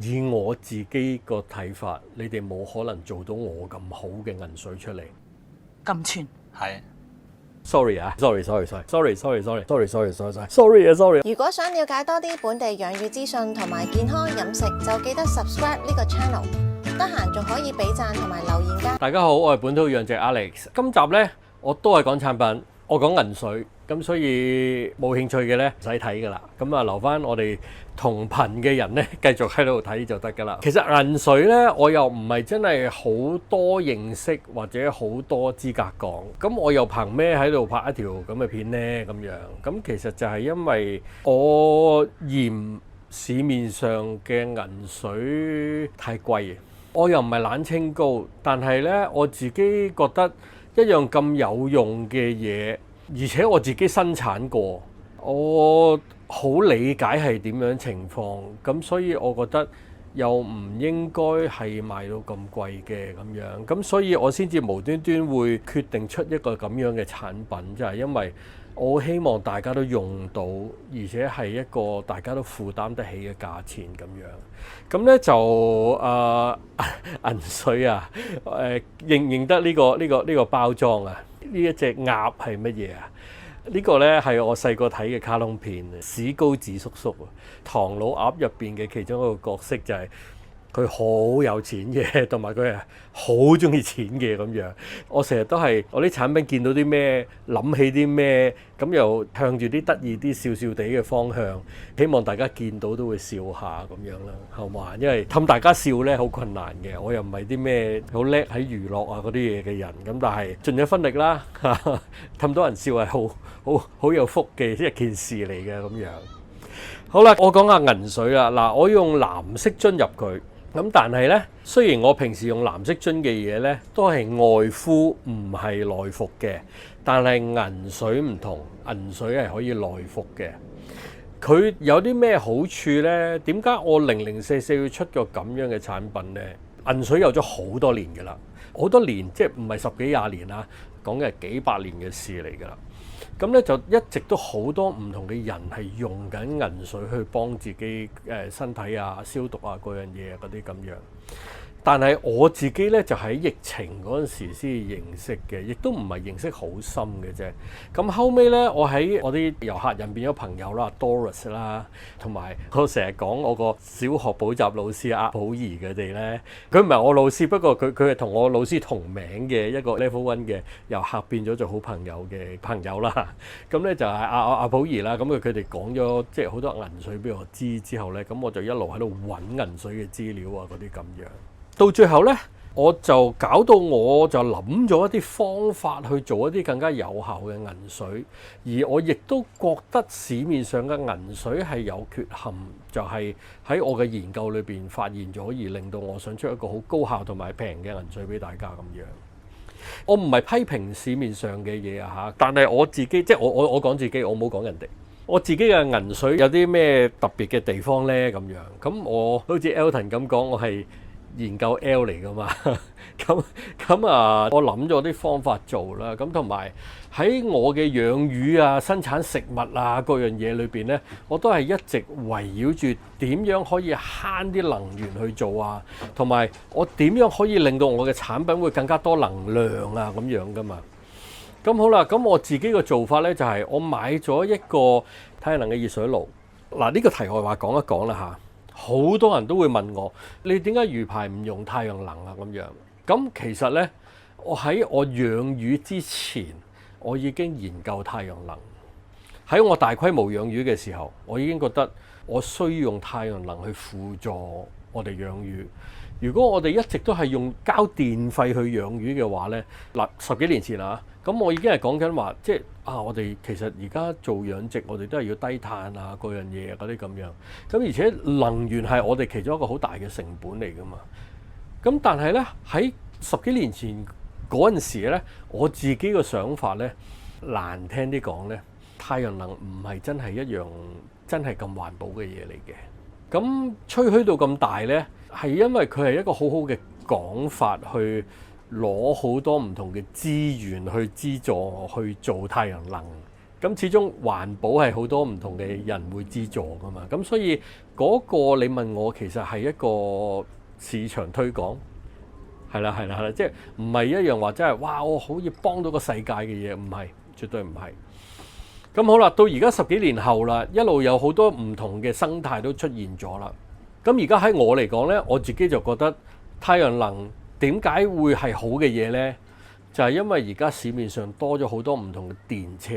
以我自己個睇法，你哋冇可能做到我咁好嘅銀水出嚟。咁串係。sorry 啊，sorry。如果想了解多啲本地養魚資訊同埋健康飲食，就記得 subscribe 呢個 channel。得閒仲可以俾讚同埋留言㗎。大家好，我係本土養殖 Alex。今集呢，我都係講產品，我講銀水，咁所以冇興趣嘅呢，唔使睇㗎啦。咁啊，留翻我哋同頻嘅人呢，繼續喺度睇就得㗎啦。其實銀水呢，我又唔係真係好多認識或者好多資格講。咁我又憑咩喺度拍一條咁嘅片呢？咁樣咁其實就係因為我嫌市面上嘅銀水太貴。我又唔係懶清高，但係呢，我自己覺得一樣咁有用嘅嘢，而且我自己生產過，我好理解係點樣情況，咁所以我覺得又唔應該係賣到咁貴嘅咁樣，咁所以我先至無端端會決定出一個咁樣嘅產品，就係因為我希望大家都用到，而且係一個大家都負擔得起嘅價錢咁樣。咁咧就銀水啊，認得呢個包裝啊？呢一隻鴨係乜嘢啊？呢個咧係我細個睇嘅卡通片啊，史高治叔叔啊，唐老鴨入邊嘅其中一個角色就係佢好有錢嘅，同埋佢係好中意錢嘅咁樣。我成日都係我啲產品見到啲咩，諗起啲咩，咁又向住啲得意啲笑笑地嘅方向，希望大家見到都會笑下咁樣啦，好嘛？因為氹大家笑咧好困難嘅，我又唔係啲咩好叻喺娛樂啊嗰啲嘢嘅人，咁但係盡咗分力啦，氹到人笑係好有福嘅一件事嚟嘅咁樣。好啦，我講下銀水啦。嗱，我用藍色樽入佢。咁但係呢，雖然我平時用藍色樽嘅嘢呢，都係外敷唔係內服嘅，但係銀水唔同，銀水係可以內服嘅。佢有啲咩好處呢？點解我0044要出個咁樣嘅產品呢？銀水有咗好多年㗎啦，好多年即係唔係10幾20年啦，講嘅係幾百年嘅事嚟㗎啦。咁咧就一直都好多唔同嘅人係用緊銀水去幫自己身體啊消毒啊嗰樣嘢嗰啲咁樣。但係我自己咧就喺疫情嗰陣時先認識嘅，亦都唔係認識好深嘅啫。咁後尾咧，我喺我啲遊客人變咗朋友啦 ，Doris 啦，同埋我成日講我個小學補習老師阿寶儀佢哋咧，佢唔係我老師，不過佢係同我老師同名嘅一個 Level 1嘅遊客變咗做好朋友嘅朋友啦。咁咧就係阿寶儀啦，咁佢哋講咗即係好多銀水俾我知之後咧，咁我就一路喺度揾銀水嘅資料啊嗰啲咁樣。到最後呢，我就搞到我就諗咗一啲方法去做一啲更加有效嘅銀水，而我亦都覺得市面上嘅銀水係有缺陷，就係喺我嘅研究裏邊發現咗，而令到我想出一個好高效同埋平嘅銀水俾大家咁樣。我唔係批評市面上嘅嘢啊嚇，但係我自己即係我講自己，我冇講人哋。我自己嘅銀水有啲咩特別嘅地方呢？咁樣咁我好似 Elton 咁講，我係研究 L 嚟㗎嘛，咁啊，我諗咗啲方法做啦，咁同埋喺我嘅養魚啊、生產食物啊各樣嘢裏邊呢，我都係一直圍繞住點樣可以慳啲能源去做啊，同埋我點樣可以令到我嘅產品會更加多能量啊咁樣㗎嘛。咁好啦，咁我自己嘅做法呢，就係我買咗一個太陽能嘅熱水爐。嗱，呢個題外話講一講啦嚇。好多人都會問我，你點解魚排唔用太陽能啊？咁樣咁其實呢，我喺我養魚之前，我已經研究太陽能。喺我大規模養魚嘅時候，我已經覺得我需要用太陽能去輔助我哋養魚。如果我哋一直都係用交電費去養魚嘅話呢，嗱10幾年前啊，咁我已經係講緊話，即係我哋其實而家做養殖，我哋都係要低碳啊，嗰樣嘢嗰啲咁樣。咁而且能源係我哋其中一個好大嘅成本嚟㗎嘛。咁但係呢，喺10幾年前嗰陣時呢，我自己嘅想法呢，難聽啲講呢，太陽能唔係真係一樣真係咁環保嘅嘢嚟嘅。咁吹噓到咁大呢，係因為佢係一個好好嘅講法，去攞好多唔同嘅資源去資助去做太陽能咁始終環保係好多唔同嘅人會資助噶嘛，咁所以嗰個你問我其實係一個市場推廣，係啦，即係唔係一樣話真係哇我可以幫到個世界嘅嘢，唔係，絕對唔係。咁好啦，到而家10幾年後啦，一路有好多唔同嘅生態都出現咗啦。咁而家喺我嚟講呢，我自己就覺得太陽能點解會係好嘅嘢呢？就係因為而家市面上多咗好多唔同嘅電車。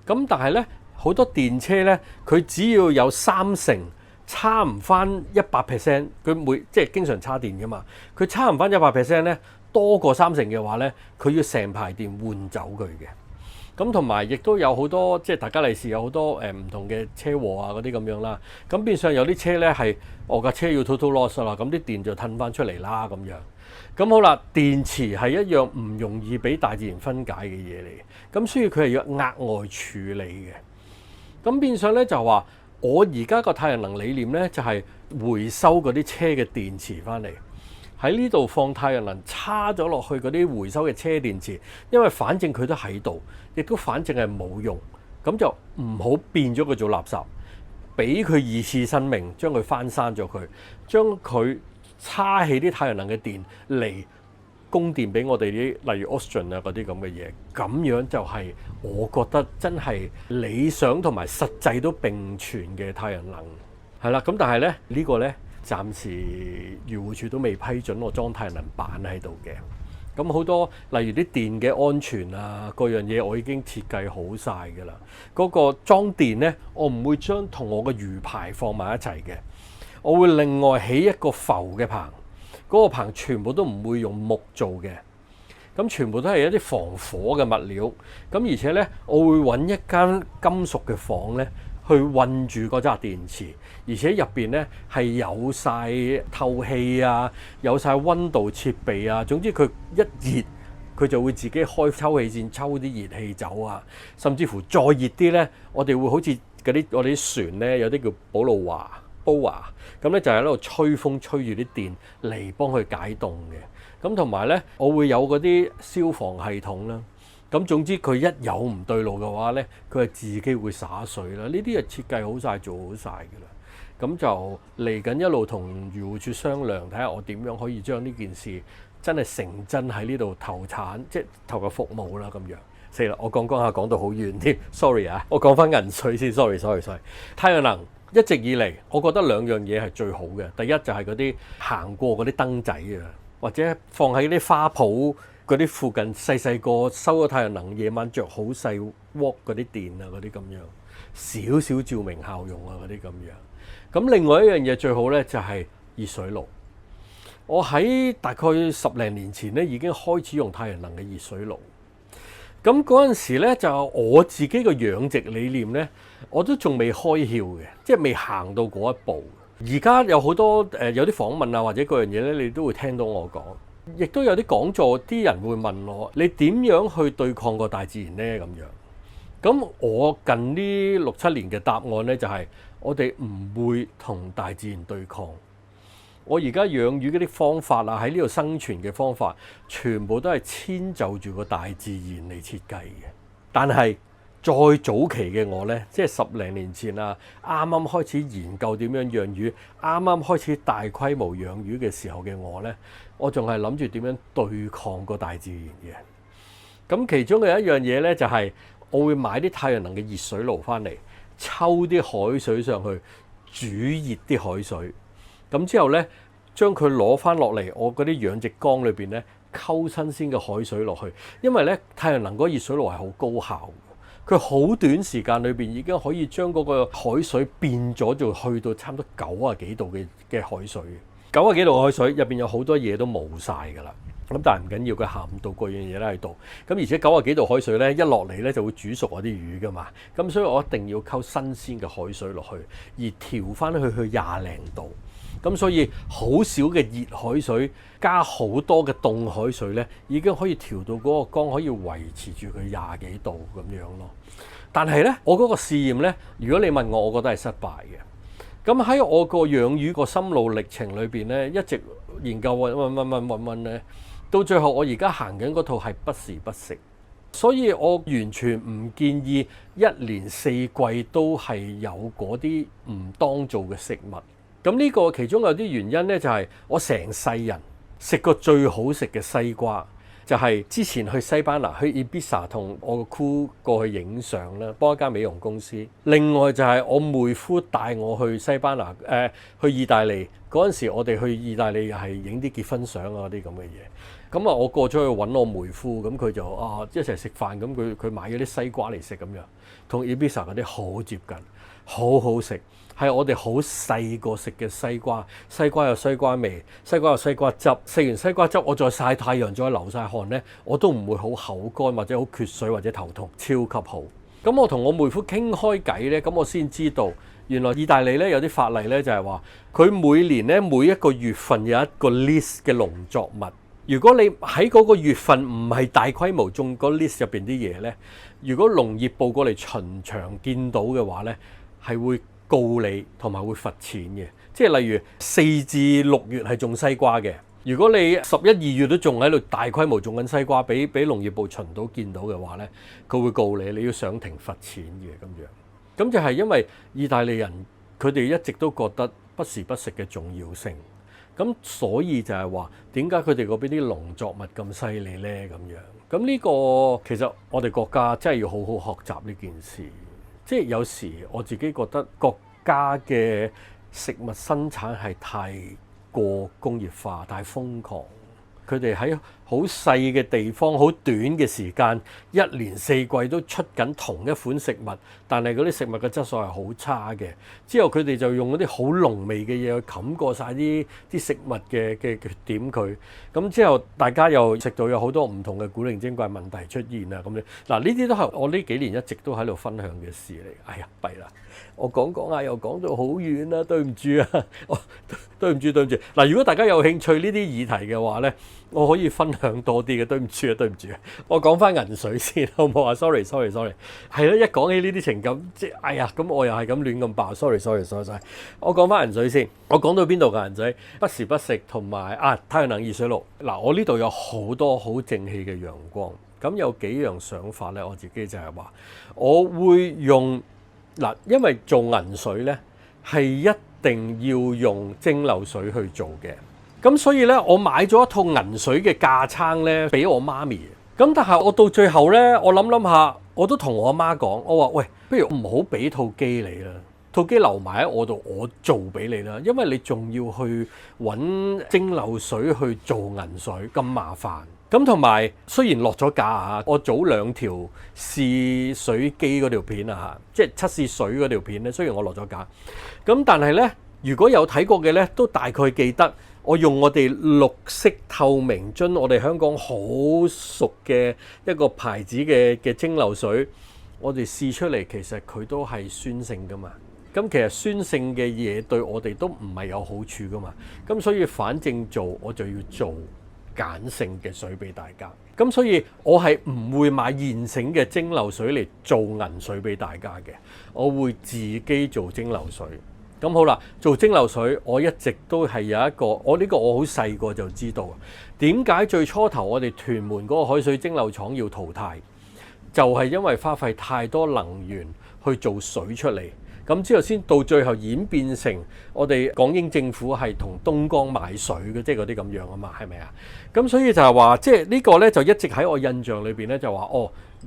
咁但係呢，好多電車呢，佢只要有30%差唔翻100%，佢即係經常叉電噶嘛，佢差唔翻100%呢，多過30%嘅話呢，佢要成排電換走佢嘅。咁同埋亦都有好多即係大家利是有好多唔同嘅車禍啊嗰啲咁樣啦。咁變相有啲車呢係我架車要 total loss 啦，咁啲電就褪翻出嚟啦咁樣。咁好啦，電池係一樣唔容易俾大自然分解嘅嘢嚟嘅，咁所以佢係要額外處理嘅。咁變相呢就話我而家個太陽能理念呢，就係回收嗰啲車嘅電池翻嚟。喺呢度放太陽能叉咗落去嗰啲回收嘅車電池，因為反正佢都喺度，亦都反正係冇用，咁就唔好變咗佢做垃圾，俾佢2次生命，將佢翻生咗佢，將佢叉起啲太陽能嘅電嚟供電俾我哋啲，例如 Austin 啊嗰啲咁嘅嘢，咁樣就係我覺得真係理想同埋實際都並存嘅太陽能。係啦，咁但係咧呢個呢。暫時漁護署都未批准我裝太陽能板喺度嘅，咁好多例如啲電嘅安全啊，各樣嘢我已經設計好晒㗎啦。嗰個裝電呢，我唔會將同我嘅魚排放埋一齊嘅，我會另外起一個浮嘅棚，嗰個棚全部都唔會用木做嘅，咁全部都係一啲防火嘅物料，咁而且呢，我會揾一間金屬嘅房呢，去韞住嗰紮電池，而且入邊呢係有晒透氣啊，有晒溫度設備啊。總之佢一熱，佢就會自己開抽氣扇抽啲熱氣走啊。甚至乎再熱啲呢，我哋會好似我哋啲船呢，有啲叫保露華煲華，咁呢就係喺度吹風吹住啲電嚟幫佢解凍嘅。咁同埋呢，我會有嗰啲消防系統啦。咁總之佢一有唔對路嘅話呢，佢係自己會灑水啦。呢啲係設計好晒，做好晒㗎啦。咁就嚟緊一路同漁護署商量，睇下我點樣可以將呢件事真係成真喺呢度投產，即係投入服務啦咁樣。死啦！我講下講到好遠添 ，sorry 啊！我講翻銀水先 ，sorry。太陽能一直以嚟，我覺得2樣嘢係最好嘅。第一就係嗰啲行過嗰啲燈仔啊，或者放喺啲花圃嗰啲附近細個收咗太陽能，夜晚着好細鑊嗰啲電啊，嗰啲咁樣少少照明效用啊，嗰啲咁樣。咁另外一樣嘢最好呢，就係熱水爐。我喺大概10零年前呢已經開始用太陽能嘅熱水爐。咁嗰陣時呢，就我自己個養殖理念呢，我都仲未開竅嘅，即係未行到嗰一步。而家有好多有啲訪問啊，或者嗰樣嘢呢，你都會聽到我講。亦都有啲講座，啲人會問我：你點樣去對抗個大自然呢？咁樣。咁我近呢6、7年嘅答案呢，就係我哋唔會同大自然對抗。我而家養魚嗰啲方法啊，喺呢度生存嘅方法，全部都係遷就住個大自然嚟設計嘅。但係再早期嘅我呢，即係10零年前啊，啱啱開始研究點樣養魚，啱啱開始大規模養魚嘅時候嘅我呢，我仲係諗住點樣對抗個大自然嘅。咁其中嘅一樣嘢呢，就係我會買啲太陽能嘅熱水爐翻嚟，抽啲海水上去煮熱啲海水。咁之後呢，將佢攞翻落嚟，我嗰啲養殖缸裏邊呢，溝新鮮嘅海水落去。因為呢，太陽能嗰個熱水爐係好高效，佢好短時間裏邊已經可以將嗰個海水變咗，就去到差唔多90幾度嘅海水。90幾度海水入邊有好多嘢都冇晒㗎啦。咁但係唔緊要，佢鹹度嗰樣嘢咧喺度。咁而且90幾度海水咧一落嚟咧就會煮熟我啲魚㗎嘛。咁所以我一定要溝新鮮嘅海水落去，而調翻去20零度。咁所以好少嘅熱海水加好多嘅凍海水咧，已經可以調到嗰個缸可以維持住佢20幾度咁樣咯。但係咧，我嗰個試驗咧，如果你問我，我覺得係失敗嘅。咁喺我個養魚個心路歷程裏邊咧，一直研究揾咧，到最後我而家行緊嗰套係不時不食。所以我完全唔建議一年四季都係有嗰啲唔當造嘅食物。咁呢個其中有啲原因呢，就係我成世人食過最好食嘅西瓜，就係之前去西班牙去 Ibiza 同我個 crew 過去影相啦，幫一間美容公司。另外就係我妹夫帶我去西班牙去意大利嗰陣時，我哋去意大利又係影啲結婚相啊啲咁嘅嘢。咁啊，我過咗去揾我妹夫，咁佢就一齊食飯，咁佢買咗啲西瓜嚟食咁樣，同 Ibiza 嗰啲好接近，好好食。係我哋好細個食嘅西瓜，西瓜有西瓜味，西瓜有西瓜汁。食完西瓜汁，我再曬太陽，再流晒汗呢，我都唔會好口乾或者好缺水或者頭痛，超級好。咁我同我妹夫傾開偈呢，咁我先知道原來意大利呢有啲法例呢，就係話佢每年呢每一個月份有一個 list 嘅農作物。如果你喺嗰個月份唔係大規模種嗰 list 入邊啲嘢呢，如果農業部過嚟巡場見到嘅話呢，係會告你同埋會罰錢嘅。即係例如4至6月係種西瓜嘅，如果你11、2月都仲喺度大規模種緊西瓜，俾農業部巡到見到嘅話呢，佢會告你，你要上庭罰錢嘅咁樣。咁就係因為意大利人佢哋一直都覺得不時不食嘅重要性，咁所以就係話點解佢哋嗰邊啲農作物咁犀利呢？咁樣。咁呢個其實我哋國家真係要好好學習呢件事。即係有時我自己覺得國家嘅食物生產係太過工業化、太瘋狂。佢哋喺好細嘅地方、好短嘅時間，一年四季都出緊同一款食物，但係嗰啲食物嘅質素係好差嘅。之後佢哋就用嗰啲好濃味嘅嘢去冚過晒啲食物嘅缺點佢。咁之後大家又食到有好多唔同嘅古靈精怪問題出現啊咁樣。嗱，呢啲都係我呢幾年一直都喺度分享嘅事嚟。哎呀，弊啦！我講下又講到好遠啦，對唔住啊！對唔住。嗱，如果大家有興趣呢啲議題嘅話呢，我可以分享多啲嘅。對唔住啊！我講翻銀水先，好唔好啊？sorry。係啦，一講起呢啲情感，即係哎呀，咁我又係咁亂咁爆。sorry。我講翻銀水先，我講到邊度㗎銀水？不時不食同埋太陽能熱水爐。嗱，我呢度有好多好正氣嘅陽光。咁有幾樣想法呢，我自己就係話，我會用嗱，因為做銀水呢係一定要用蒸餾水去做嘅。咁所以咧，我買咗一套銀水嘅架撐咧，俾我媽咪。咁但係我到最後咧，我諗下，我都同我阿媽講，我話喂，不如唔好俾套機你啦，套機留埋喺我度，我做俾你啦，因為你仲要去揾蒸餾水去做銀水咁麻煩。咁同埋雖然落咗架啊，我早2條試水機嗰條片啊，即係測試水嗰條片咧，雖然我落咗架，咁但係咧，如果有睇過嘅咧，都大概記得。我用我哋綠色透明樽，我哋香港好熟嘅一個牌子嘅蒸餾水，我哋試出嚟其實佢都係酸性噶嘛。咁其實酸性嘅嘢對我哋都唔係有好處噶嘛。咁所以反正做我就要做鹼性嘅水俾大家。咁所以我係唔會買現成嘅蒸餾水嚟做銀水俾大家嘅，我會自己做蒸餾水。咁好啦，做蒸餾水，我一直都係有一個，我好細個就知道點解最初頭我哋屯門嗰個海水蒸餾廠要淘汰，就係因為花費太多能源去做水出嚟，咁之後先到最後演變成我哋港英政府係同東江買水嘅，即係嗰啲咁樣啊嘛，係咪啊？咁所以就係話，即係呢個呢，就一直喺我印象裏邊呢，就話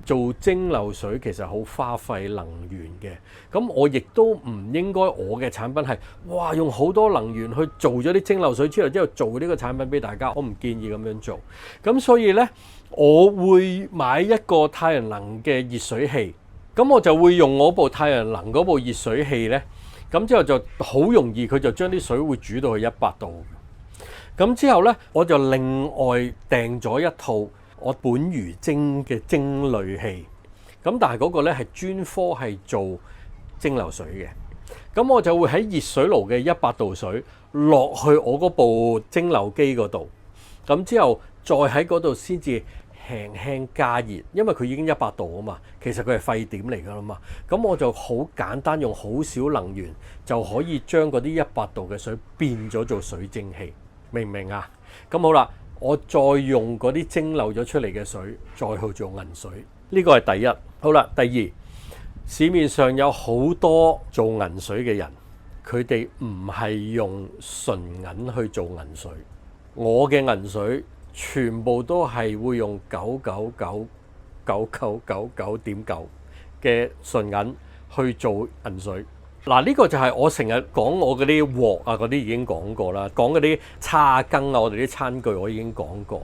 做蒸餾水其實好花費能源嘅，咁我亦都唔應該我嘅產品係用好多能源去做咗啲蒸餾水之後做呢個產品俾大家，我唔建議咁樣做。咁所以呢，我會買一個太陽能嘅熱水器，咁我就會用我部太陽能嗰部熱水器呢，咁之後就好容易佢就將啲水會煮到去100度。咁之後呢，我就另外訂咗一套我本魚蒸嘅蒸濾器，咁但係嗰個咧係專科係做蒸餾水嘅，咁我就會喺熱水爐嘅100度水落去我嗰部蒸餾機嗰度，咁之後再喺嗰度先至輕輕加熱，因為佢已經100度啊嘛，其實佢係沸點嚟㗎啦嘛，咁我就好簡單用好少能源就可以將嗰啲100度嘅水變咗做水蒸氣，明唔明啊？咁好啦。我再用嗰啲蒸餾咗出嚟嘅水，再去做銀水，呢個係第一。好啦，第二，市面上有好多做銀水嘅人，佢哋唔係用純銀去做銀水。我嘅銀水全部都係會用9999999.9嘅純銀去做銀水。嗱，呢個就係我成日講我嗰啲鑊啊，嗰啲已經講過啦。講嗰啲叉羹啊，我哋啲餐具我已經講過。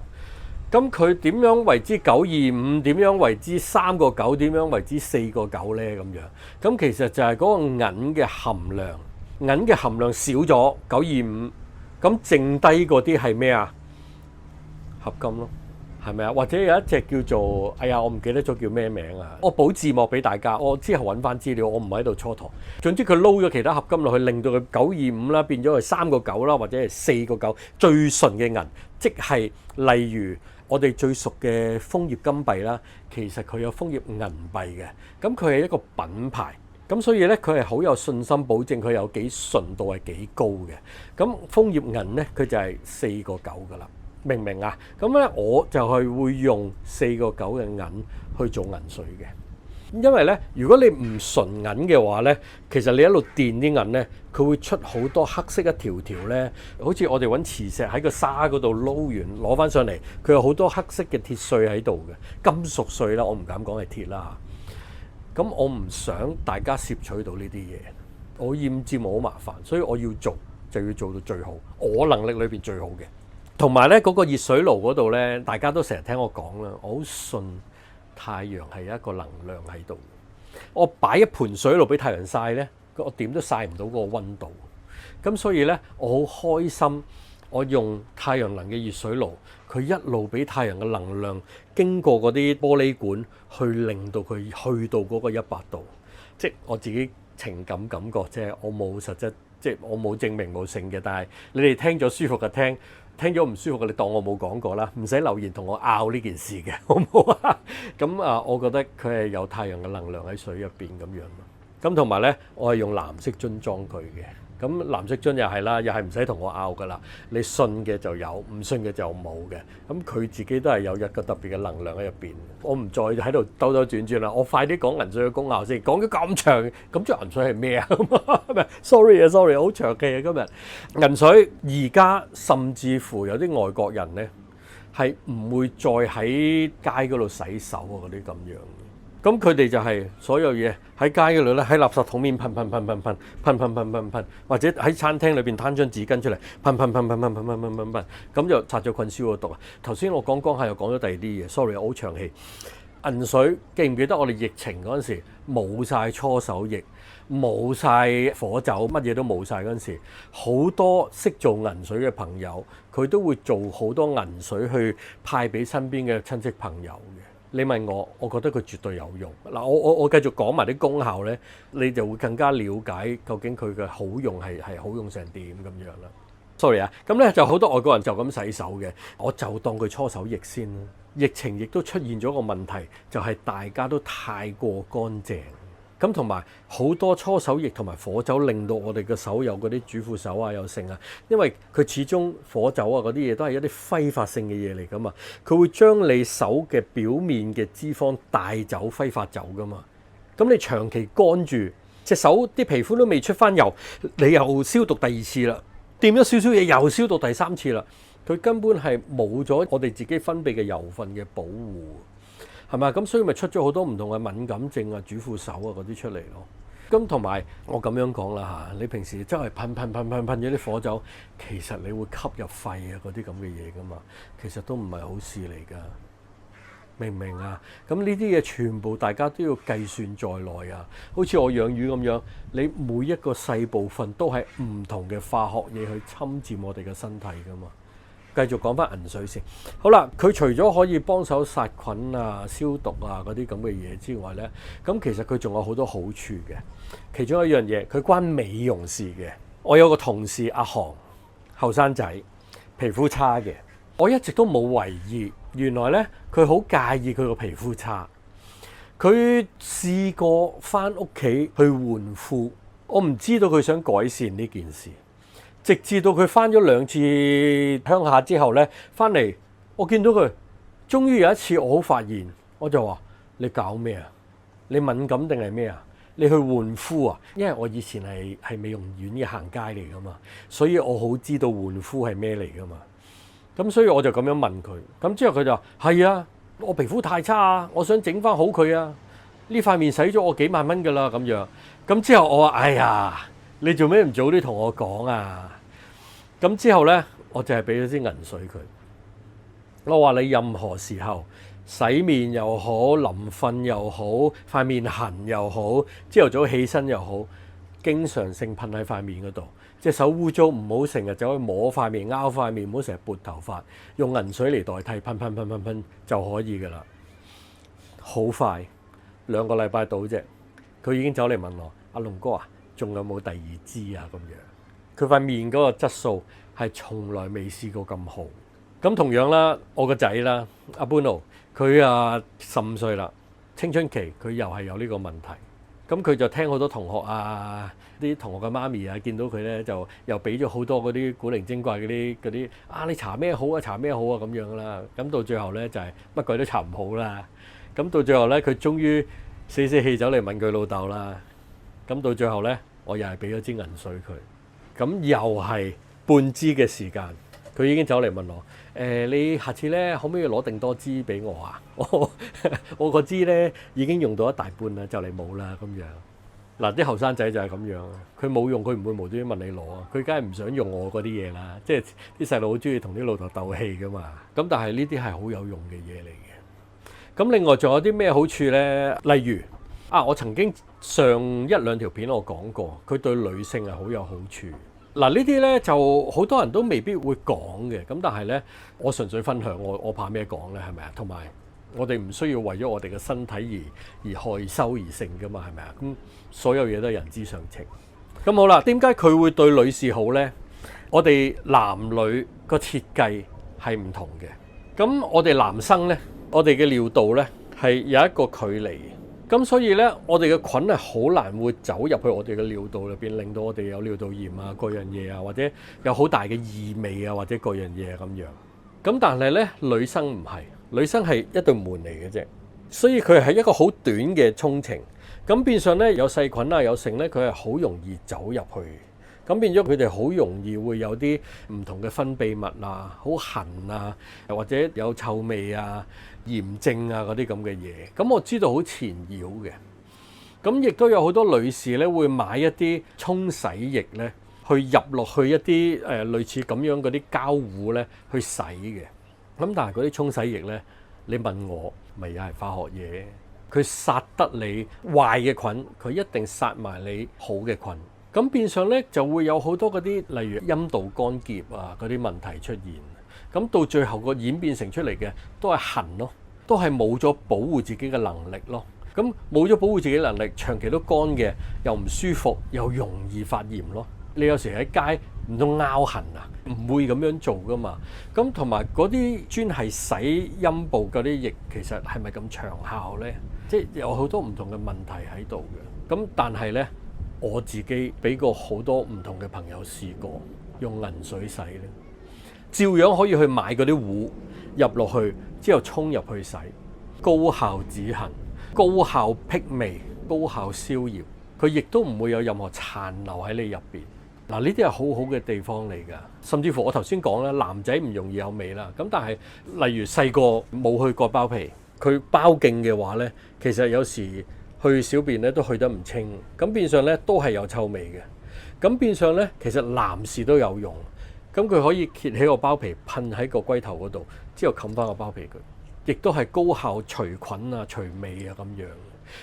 咁佢點樣為之925？點樣為之3個9？點樣為之4個9呢？咁樣咁其實就係嗰個銀嘅含量，銀嘅含量少咗925，咁剩低嗰啲係咩啊？合金咯，係咪啊？或者有一隻叫做我唔記得咗叫咩名啊！我補字幕俾大家，我之後揾翻資料，我唔喺度蹉跎。總之佢撈咗其他合金落去，令到佢925啦，變咗係3個9啦，或者係4個9，最純嘅銀，即係例如我哋最熟嘅楓葉金幣啦，其實佢有楓葉銀幣嘅，咁佢係一個品牌，咁所以咧佢係好有信心保證佢有幾純度係幾高嘅。咁楓葉銀咧，佢就係4個9噶啦。明唔明啊？咁咧我就係會用4個9嘅銀去做銀水嘅，因為咧如果你唔純銀嘅話咧，其實你一路電啲銀咧，佢會出好多黑色一條條咧，好似我哋揾磁石喺個沙嗰度撈完攞翻上嚟，佢有好多黑色嘅鐵碎喺度嘅，金屬碎啦，我唔敢講係鐵啦。咁我唔想大家攝取到呢啲嘢，我厭尖好麻煩，所以我要做就要做到最好，我能力裏邊最好嘅。同埋咧，嗰個熱水爐嗰度咧，大家都成日聽我講啦。我好信太陽係一個能量喺度。我擺一盆水爐俾太陽曬咧，我點都曬唔到嗰個溫度。咁所以咧，我好開心，我用太陽能嘅熱水爐，佢一路俾太陽嘅能量經過嗰啲玻璃管，去令到佢去到嗰個100度。即係我自己情感感覺啫，我冇實質，即係我冇證明冇性嘅。但係你哋聽咗舒服嘅聽咗唔舒服嘅，你當我冇講過啦，唔使留言同我拗呢件事嘅，好唔好啊？咁我覺得佢係有太陽嘅能量喺水入邊咁樣咯。咁同埋咧，我係用藍色樽裝佢嘅。咁藍色樽又係啦，又係唔使同我拗噶啦。你信嘅就有，唔信嘅就冇嘅。咁佢自己都係有一個特別嘅能量喺入邊。我唔再喺度兜兜轉轉啦，我快啲講銀水嘅功效先。講咗咁長，咁即銀水係咩啊？Sorry 啊，好長氣啊今日。銀水而家甚至乎有啲外國人咧係唔會再喺街嗰度洗手啊嗰啲咁樣。咁佢哋就係所有嘢喺街嗰度咧，喺垃圾桶面噴，或者喺餐廳裏邊攤張紙巾出嚟噴，咁就殺咗菌消咗毒啊！頭先我講下又講咗第二啲嘢 ，sorry 我好長氣。銀水記唔記得我哋疫情嗰陣時冇晒搓手液、冇晒火酒，乜嘢都冇晒嗰陣時，好多識做銀水嘅朋友，佢都會做好多銀水去派俾身邊嘅親戚朋友嘅。你問我覺得佢絕對有用。嗱，我繼續講埋啲功效咧，你就會更加了解究竟佢嘅好用係好用成點咁樣啦。Sorry 啊，咁咧就好多外國人就咁洗手嘅，我就當佢搓手液先啦。疫情亦都出現咗個問題，就係大家都太過乾淨。咁同埋好多搓手液同埋火酒令到我哋嘅手有嗰啲主婦手啊有剩啊，因為佢始終火酒啊嗰啲嘢都係一啲揮發性嘅嘢嚟噶嘛，佢會將你手嘅表面嘅脂肪帶走揮發走噶嘛。咁你長期乾住隻手啲皮膚都未出翻油，你又消毒第二次啦，掂咗少少嘢又消毒第三次啦，佢根本係冇咗我哋自己分泌嘅油分嘅保護。係咪？咁所以咪出咗好多唔同嘅敏感症啊、主婦手啊嗰啲出嚟咯。咁同埋我咁樣講啦嚇，你平時真係噴咗啲火酒，其實你會吸入肺啊嗰啲咁嘅嘢噶嘛，其實都唔係好事嚟噶，明唔明啊？咁呢啲嘢全部大家都要計算在內啊。好似我養魚咁樣，你每一個細部分都係唔同嘅化學嘢去侵佔我哋嘅身體噶嘛。繼續講翻銀水先。好啦，佢除咗可以幫手殺菌啊、消毒啊嗰啲咁嘅嘢之外呢，咁其實佢仲有好多好處嘅。其中一樣嘢，佢關美容事嘅。我有個同事阿航，後生仔，皮膚差嘅，我一直都冇為意。原來呢，佢好介意佢個皮膚差。佢試過翻屋企去換膚，我唔知道佢想改善呢件事。直至到佢翻咗2次鄉下之後呢，翻嚟我見到佢，終於有一次我好發現，我就話：你搞咩啊？你敏感定係咩啊？你去換膚啊？因為我以前係美容院嘅行街嚟噶嘛，所以我好知道換膚係咩嚟噶嘛。咁所以我就咁樣問佢，咁之後佢就話係啊，我皮膚太差啊，我想整翻好佢啊。呢塊面使咗我幾萬蚊噶啦咁樣。咁之後我話：哎呀，你做咩唔早啲同我講啊？咁之後呢，我就係俾咗支銀水佢。我話你任何時候洗面又好，臨瞓又好，塊面痕又好，朝頭早起身又好，經常性噴喺塊面嗰度。隻手污糟唔好成日走去摸塊面、拗塊面，唔好成日撥頭髮，用銀水嚟代替噴就可以噶啦。好快2個禮拜到啫，佢已經走嚟問我：阿龍哥啊，仲有冇第二支啊？咁樣佢塊面嗰個質素係從來未試過咁好。咁同樣啦，我個仔啦，阿 Bruno，佢15歲啦，青春期佢又係有呢個問題。咁佢就聽好多同學啊，啲同學嘅媽咪啊，見到佢咧就又俾咗好多嗰啲古靈精怪嗰啲你搽咩好啊，搽咩好啊咁樣啦。咁到最後咧就係乜鬼都搽唔好啦。咁到最後咧，佢終於死氣走嚟問佢老豆啦。咁到最後咧，我又係俾咗支銀水佢。咁又係半支嘅時間。佢已經走嚟問我：你下次咧可唔可以攞定多支俾我啊？我個支咧已經用到一大半啦，就嚟冇啦咁樣。嗱，啲後生仔就係咁樣，佢冇用，佢唔會無端端問你攞啊。佢梗係唔想用我嗰啲嘢啦，即係啲細路好中意同啲老豆鬥氣噶嘛。咁但係呢啲係好有用嘅嘢嚟嘅。咁另外仲有啲咩好處咧？例如我曾經上1-2條片我講過，佢對女性係好有好處。嗱，呢啲咧就好多人都未必會講嘅，咁但係咧我純粹分享，我怕咩講咧，係咪啊？同埋我哋唔需要為咗我哋嘅身體而害羞而成噶嘛，係咪啊？咁所有嘢都係人之常情。咁好啦，點解佢會對女士好咧？我哋男女個設計係唔同嘅。咁我哋男生咧，我哋嘅尿道咧係有一個距離。咁所以咧，我哋嘅菌係好難會走入去我哋嘅尿道裏邊，令到我哋有尿道炎啊，各樣嘢啊，或者有好大嘅異味啊，或者各樣嘢咁樣。咁但係咧，女生唔係，女生係一道門嚟嘅啫，所以佢係一個好短嘅沖程。咁變相咧，有細菌啊，有剩咧，佢係好容易走入去。咁變咗佢哋好容易會有啲唔同嘅分泌物啊，好痕啊，或者有臭味啊、炎症啊嗰啲咁嘅嘢。咁我知道好纏繞嘅。咁亦都有好多女士咧會買一啲沖洗液咧，去入落去一啲類似咁樣嗰啲膠壺咧去洗嘅。咁但係嗰啲沖洗液咧，你問我咪又係化學嘢，佢殺得你壞嘅菌，佢一定殺埋你好嘅菌。咁變相咧就會有好多嗰啲，例如陰道乾澀啊嗰啲問題出現。咁到最後個演變成出嚟嘅都係痕咯，都係冇咗保護自己嘅能力咯。咁冇咗保護自己能力，長期都乾嘅，又唔舒服，又容易發炎咯。你有時喺街唔通拗痕啊？唔會咁樣做噶嘛。咁同埋嗰啲專係洗陰部嗰啲液，其實係咪咁長效咧？即係有好多唔同嘅問題喺度嘅。咁但係咧，我自己俾過好多唔同嘅朋友試過用銀水洗咧，照樣可以去買嗰啲壺入落去之後沖入去洗，高效止痕、高效辟味、高效消炎，佢亦都唔會有任何殘留喺你入邊。嗱，呢啲係好好嘅地方嚟㗎。甚至乎我頭先講啦，男仔唔容易有味啦。咁但係例如細個冇去過包皮，佢包莖嘅話咧，其實有時去小便咧都去得唔清，咁變相咧都係有臭味嘅。咁變相咧，其實男士都有用。咁佢可以揭起個包皮，噴喺個龜頭嗰度，之後冚翻個包皮佢，亦都係高效除菌啊、除味啊咁樣。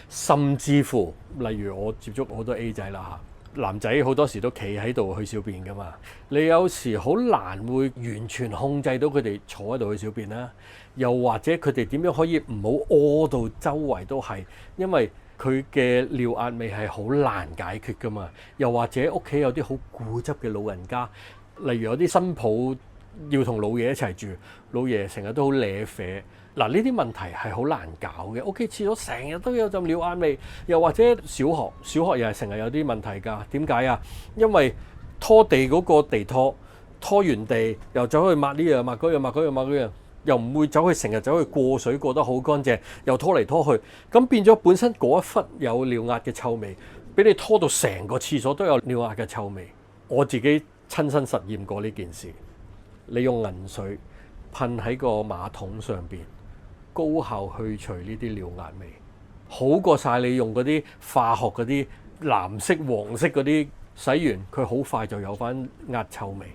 甚至乎，例如我接觸好多 A 仔啦嚇，男仔好多時都企喺度去小便噶嘛，你有時好難會完全控制到佢哋坐喺度去小便啦，又或者佢哋點樣可以唔好屙到周圍都係，因為佢嘅尿壓味係好難解決噶嘛。又或者屋企有啲好固執嘅老人家。例如有啲新抱要同老爺一齊住，老爺成日都好瀨啡。嗱，呢啲問題係好難搞嘅。屋企廁所成日都有陣尿眼味，又或者小學又係成日有啲問題㗎。點解啊？因為拖地嗰個地拖完地，又走去抹呢樣抹嗰樣抹嗰樣抹嗰樣，又唔會成日走去過水過得好乾淨，又拖嚟拖去，咁變咗本身嗰一忽有尿壓嘅臭味，俾你拖到成個廁所都有尿壓嘅臭味。我自己親身實驗過呢件事，你用銀水噴喺個馬桶上邊，高效去除呢啲尿壓味，好過晒你用嗰啲化學嗰啲藍色、黃色嗰啲洗完，佢好快就有返壓臭味。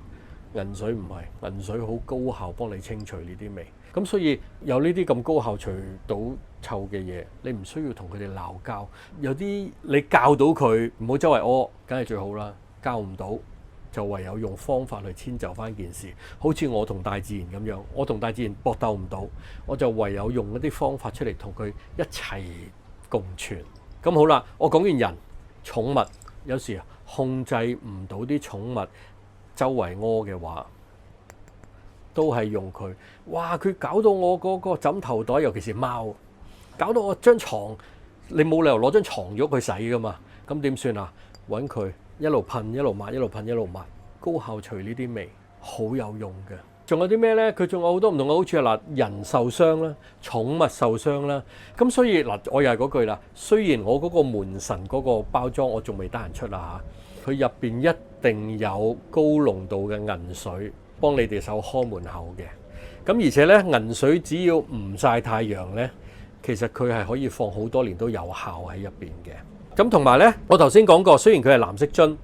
銀水唔係，銀水好高效幫你清除呢啲味。咁所以有呢啲咁高效除到臭嘅嘢，你唔需要同佢哋鬧交。有啲你教到佢唔好周圍屙，梗係最好啦。教唔到就唯有用方法去遷就翻件事。好似我同大自然咁樣，我同大自然搏鬥唔到，我就唯有用一啲方法出嚟同佢一齊共存。咁好啦，我講完人、寵物，有時控制唔到啲寵物周圍屙嘅話，都係用佢。哇！佢搞到我嗰個枕頭袋，尤其是貓，搞到我張床，你冇理由攞張床褥去洗噶嘛。咁點算啊？揾佢一路噴一路抹，一路噴一路抹，高效除呢啲味，好有用嘅。仲有啲咩呢？佢仲有好多唔同嘅好處啊！嗱，人受傷啦，寵物受傷啦。咁所以嗱，我又係嗰句啦。雖然我嗰個門神嗰個包裝我仲未得閒出啊嚇，佢入邊一定有高濃度嘅銀水幫你哋手看門口嘅。咁而且咧，銀水只要唔曬太陽咧，其實佢係可以放好多年都有效喺入邊嘅。咁同埋咧，我頭先講過，雖然佢係藍色樽，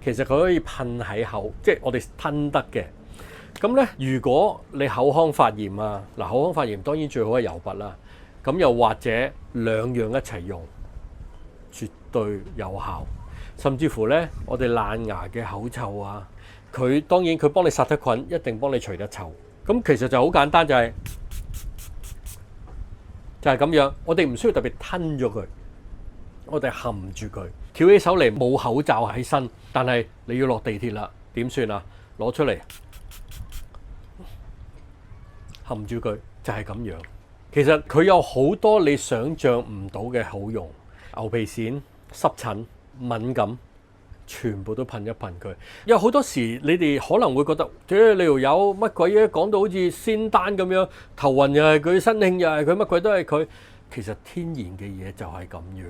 其實佢可以噴喺口，即係我哋吞得嘅。咁咧，如果你口腔發炎啊，嗱，口腔發炎當然最好係油筆啦。咁又或者兩樣一齊用，絕對有效。甚至乎咧，我哋爛牙嘅口臭啊，佢當然佢幫你殺得菌，一定幫你除得臭。咁其實就好簡單，就係咁樣。我哋唔需要特別吞咗佢，我哋含住佢，翹起手嚟，冇口罩喺身，但係你要落地鐵啦，點算啊？攞出嚟，含住佢，就係咁樣。其實佢有好多你想像唔到嘅好用，牛皮癬、濕疹、敏感，全部都噴一噴佢。有好多時你哋可能會覺得，你條友乜鬼嘢講到好似仙丹咁樣，頭暈又係佢，身興又係佢，乜鬼都係佢。其實天然嘅嘢就係咁樣。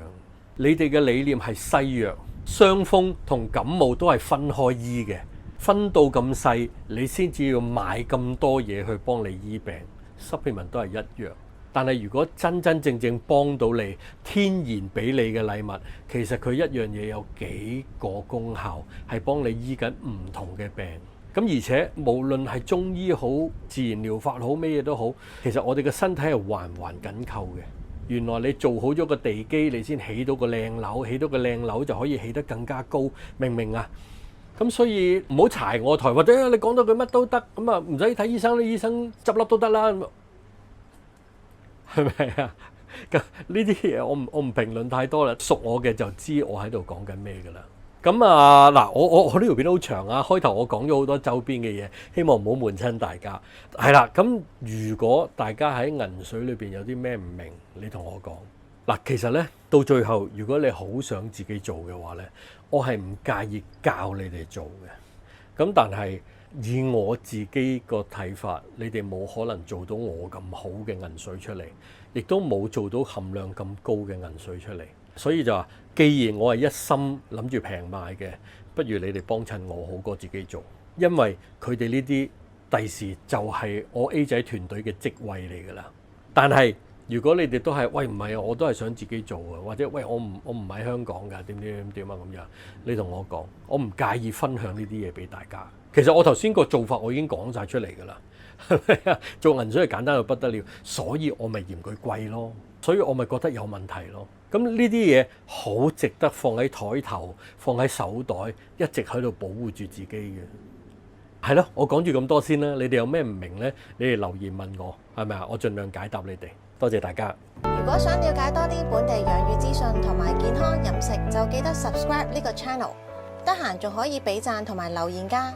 你哋嘅理念係西藥，傷風同感冒都係分開醫嘅，分到咁細，你先至要買咁多嘢去幫你醫病。supplement都係一樣。但係如果真真正正幫到你，天然俾你嘅禮物，其實佢一樣嘢有幾個功效，係幫你醫緊唔同嘅病。咁而且無論係中醫好、自然療法好，咩嘢都好，其實我哋嘅身體係環環緊扣嘅。原來你做好咗個地基，你先起到個靚樓，起到個靚樓就可以起得更加高，明唔明啊？咁所以唔好柴我台，或者你講到佢乜都得，咁啊唔使睇醫生，啲醫生執笠都得啦。係咪啊？呢啲嘢我唔評論太多啦，熟我嘅就知我喺度講緊咩㗎啦。咁啊嗱，我呢條片都好長啊，開頭我講咗好多周邊嘅嘢，希望唔好悶親大家。係啦，咁如果大家喺銀水裏邊有啲咩唔明，你同我講嗱。其實呢，到最後，如果你好想自己做嘅話呢，我係唔介意教你哋做嘅。咁但係以我自己個睇法，你哋冇可能做到我咁好嘅銀水出嚟，亦都冇做到含量咁高嘅銀水出嚟。所以就話，既然我係一心諗住平賣嘅，不如你哋幫襯我好過自己做，因為佢哋呢啲第時就係我 A 仔團隊嘅職位嚟㗎啦。但係如果你哋都係喂唔係啊，我都係想自己做啊，或者喂我唔喺香港㗎，點啊咁樣，你同我講，我唔介意分享呢啲嘢俾大家。其實我頭先個做法我已經講晒出嚟㗎啦，係咪啊？做銀水係簡單到不得了，所以我咪嫌佢貴咯，所以我咪覺得有問題咯。咁呢啲嘢好值得放喺枱頭，放喺手袋，一直喺度保護住自己嘅。係咯，我講住咁多先啦。你哋有咩唔明呢？你哋留言問我，係咪啊？我盡量解答你哋。多謝大家。如果想了解多啲本地養魚資訊同埋健康飲食，就記得 subscribe 呢個 channel。得閒仲可以俾讚同埋留言㗎。